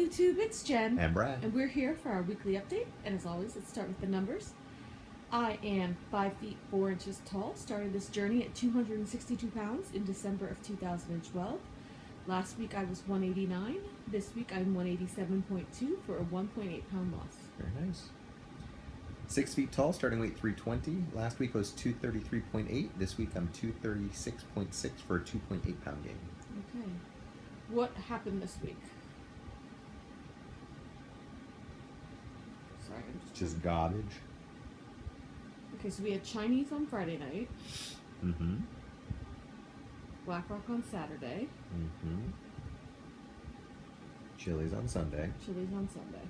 YouTube, it's Jen. And Brad. And we're here for our weekly update. And as always, let's start with the numbers. I am 5 feet 4 inches tall. Started this journey at 262 pounds in December of 2012. Last week I was 189. This week I'm 187.2 for a 1.8 pound loss. Very nice. 6 feet tall, starting weight 320. Last week was 233.8. This week I'm 236.6 for a 2.8 pound gain. Okay. What happened this week? Sorry, I'm Just garbage. Okay, so we had Chinese on Friday night. Mm-hmm. Black Rock on Saturday. Mm-hmm. Chili's on Sunday. Chili's on Sunday.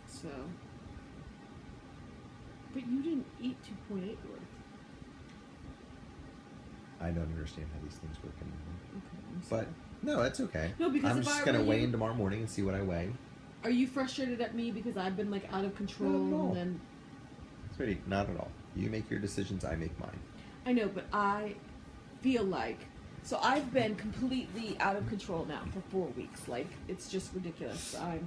So, but you didn't eat 2.8 worth. I don't understand how these things work anymore. Okay, I'm sorry. But no, that's okay. No, because I'm if just I gonna were weigh you- in tomorrow morning and see what I weigh. Are you frustrated at me because I've been like out of control Not at all. and then Sweetie, not at all. You make your decisions, I make mine. I know, but I feel like so I've been completely out of control now for 4 weeks. Like it's just ridiculous. I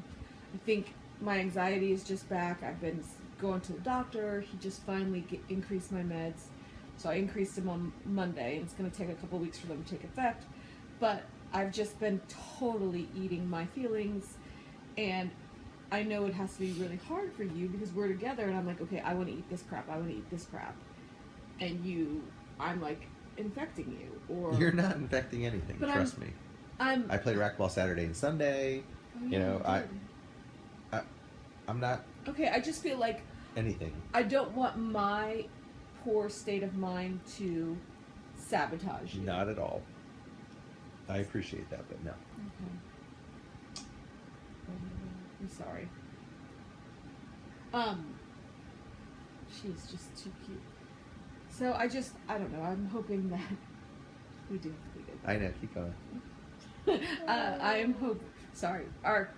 think my anxiety is just back. I've been going to the doctor. He just finally increased my meds. So I increased them on Monday, and it's going to take a couple weeks for them to take effect. But I've just been totally eating my feelings, and I know it has to be really hard for you because we're together, and I'm like, okay, I want to eat this crap. I want to eat this crap. And I'm like infecting you, or You're not infecting anything, But trust me. I'm. I played racquetball Saturday and Sunday. Oh, You yeah, know, you did. I'm not Okay, I just feel like anything. I don't want my poor state of mind to sabotage you. Not at all. I appreciate that, but no. Okay. I'm sorry. She's just too cute. So I don't know. I'm hoping that we do. I know, keep going. I am sorry. Our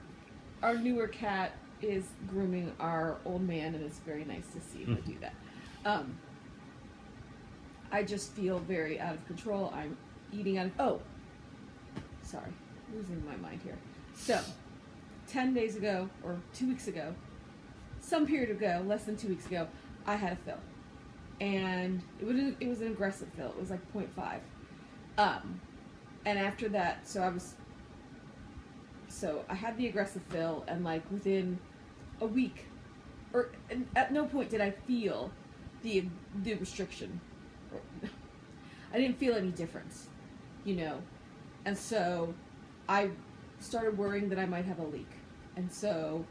newer cat is grooming our old man, and it's very nice to see her do that. I just feel very out of control. I'm eating out of sorry, losing my mind here. So 10 days ago or 2 weeks ago, some period ago, less than 2 weeks ago, I had a fill, and it was an aggressive fill. It was like 0.5. And after that, so I had the aggressive fill, and like within a week, and at no point did I feel the restriction. I didn't feel any difference, and so I started worrying that I might have a leak, and so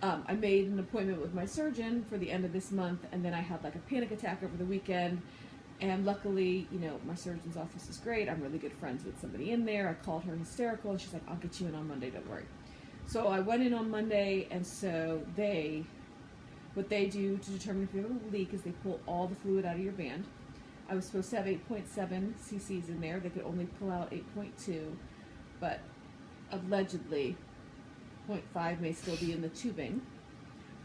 I made an appointment with my surgeon for the end of this month, and then I had like a panic attack over the weekend. And luckily, my surgeon's office is great. I'm really good friends with somebody in there. I called her hysterical, and she's like, I'll get you in on Monday, don't worry. So I went in on Monday, and so what they do to determine if you have a leak is they pull all the fluid out of your band. I was supposed to have 8.7 cc's in there. They could only pull out 8.2, but allegedly 0.5 may still be in the tubing.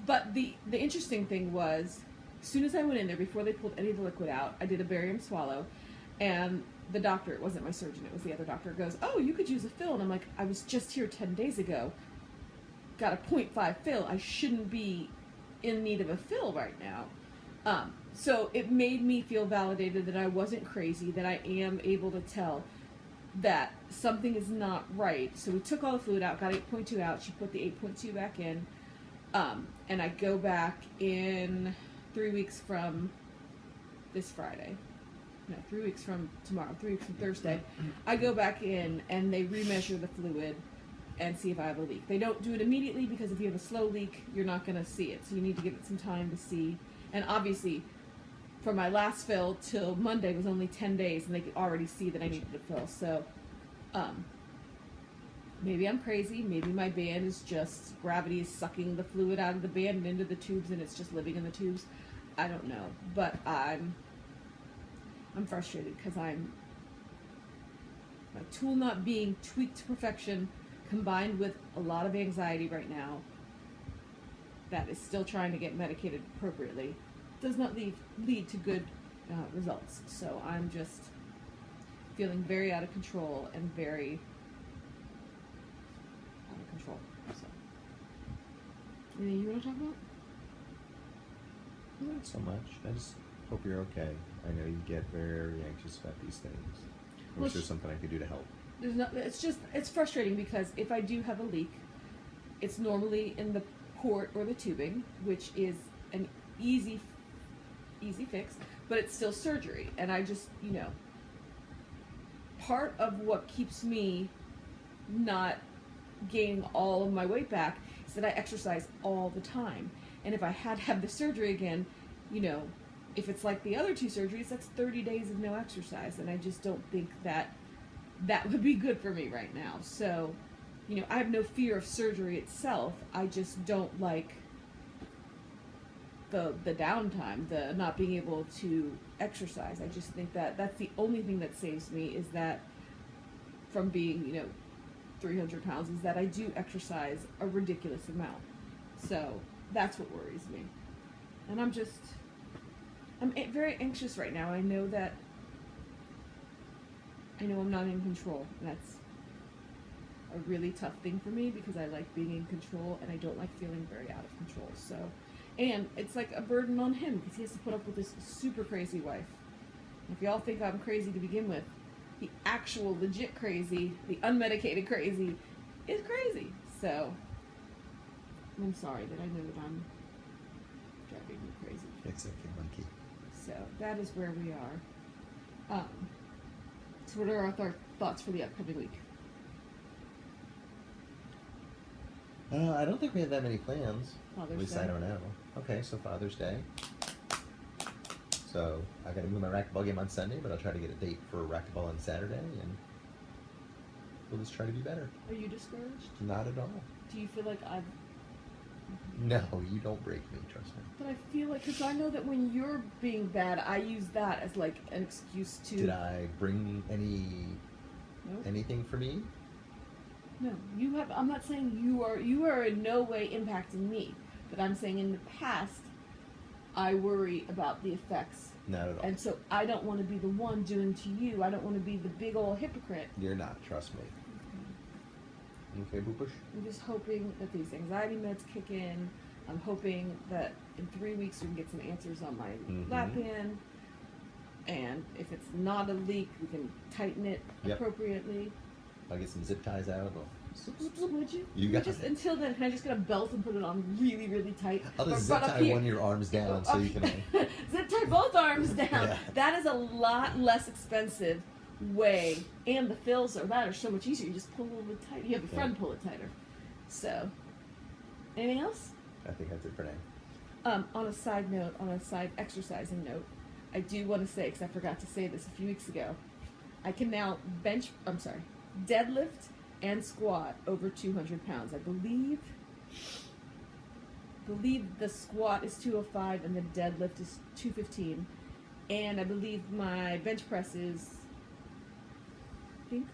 But the interesting thing was, as soon as I went in there, before they pulled any of the liquid out, I did a barium swallow, and the doctor, it wasn't my surgeon, it was the other doctor, goes, oh, you could use a fill. And I'm like, I was just here 10 days ago, got a 0.5 fill. I shouldn't be in need of a fill right now. So it made me feel validated that I wasn't crazy, that I am able to tell that something is not right. So we took all the fluid out, got 8.2 out. She put the 8.2 back in, and I go back in 3 weeks from this Friday. No, 3 weeks from tomorrow. 3 weeks from Thursday. I go back in and they remeasure the fluid and see if I have a leak. They don't do it immediately because if you have a slow leak, you're not going to see it. So you need to give it some time to see. And obviously, from my last fill till Monday was only 10 days, and they could already see that I needed a fill. So, maybe I'm crazy. Maybe my band is just, gravity is sucking the fluid out of the band and into the tubes, and it's just living in the tubes. I don't know. But I'm frustrated because my tool not being tweaked to perfection, combined with a lot of anxiety right now that is still trying to get medicated appropriately, does not lead to good results. So I'm just feeling very out of control and very control. So, anything you want to talk about? Not so much. I just hope you're okay. I know you get very anxious about these things. I wish there's something I could do to help. There's no. It's frustrating because if I do have a leak, it's normally in the port or the tubing, which is an easy fix, but it's still surgery. And I just, part of what keeps me not gaining all of my weight back is that I exercise all the time. And if I had to have the surgery again, if it's like the other two surgeries, that's 30 days of no exercise. And I just don't think that would be good for me right now. So, I have no fear of surgery itself. I just don't like the downtime, the not being able to exercise. I just think that that's the only thing that saves me, is that from being, 300 pounds, is that I do exercise a ridiculous amount. So that's what worries me. And I'm very anxious right now. I know I'm not in control. And that's a really tough thing for me because I like being in control and I don't like feeling very out of control. So, and it's like a burden on him because he has to put up with this super crazy wife. If y'all think I'm crazy to begin with, the actual legit crazy, the unmedicated crazy, is crazy. So, I'm sorry that I know that I'm driving you crazy. It's okay, Mikey. So, that is where we are. So what are our thoughts for the upcoming week? I don't think we have that many plans. Father's At least Day. I don't know. Okay, so Father's Day. So I got to move my racquetball game on Sunday, but I'll try to get a date for racquetball on Saturday, and we'll just try to be better. Are you discouraged? Not at all. Do you feel like I've... No, you don't break me, trust me. But I feel like, because I know that when you're being bad, I use that as like an excuse to... Did I bring Nope. anything for me? No, you have. I'm not saying you are in no way impacting me, but I'm saying in the past, I worry about the effects, Not at all. and so I don't want to be the one doing to you. I don't want to be the big old hypocrite. You're not, trust me. Okay, Boopush? I'm just hoping that these anxiety meds kick in. I'm hoping that in 3 weeks we can get some answers on my lap band, and if it's not a leak, we can tighten it appropriately. I'll get some zip ties out. Would you? You got just it. Until then, can I just get a belt and put it on really, really tight? I'll just But zip up tie here. one of your arms down so you can... Zip tie both arms down. Yeah. That is a lot less expensive way, and the fills are so much easier. You just pull a little bit tighter. You have a friend pull it tighter. So, anything else? I think that's it for now. On a side note, on a side exercising note, I do want to say, because I forgot to say this a few weeks ago, I can now deadlift and squat over 200 pounds. I believe the squat is 205 and the deadlift is 215. And I believe my bench press is, I think,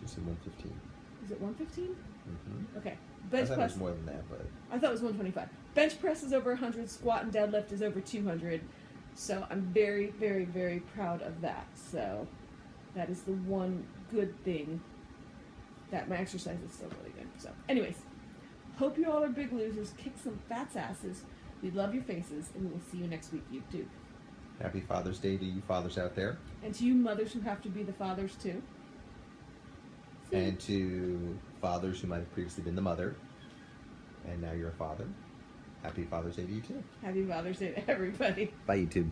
You said 115. is it 115? Mm-hmm. Okay. I Bench thought it press. was more than that, but... I thought it was 125. Bench press is over 100. Squat and deadlift is over 200. So I'm very, very, very proud of that. So that is the one good thing, that my exercise is still really good. So anyways, hope you all are big losers. Kick some fat's asses. We love your faces, and we will see you next week, YouTube. Happy Father's Day to you fathers out there. And to you mothers who have to be the fathers too. See you. And to fathers who might have previously been the mother, and now you're a father. Happy Father's Day to you too. Happy Father's Day to everybody. Bye, YouTube.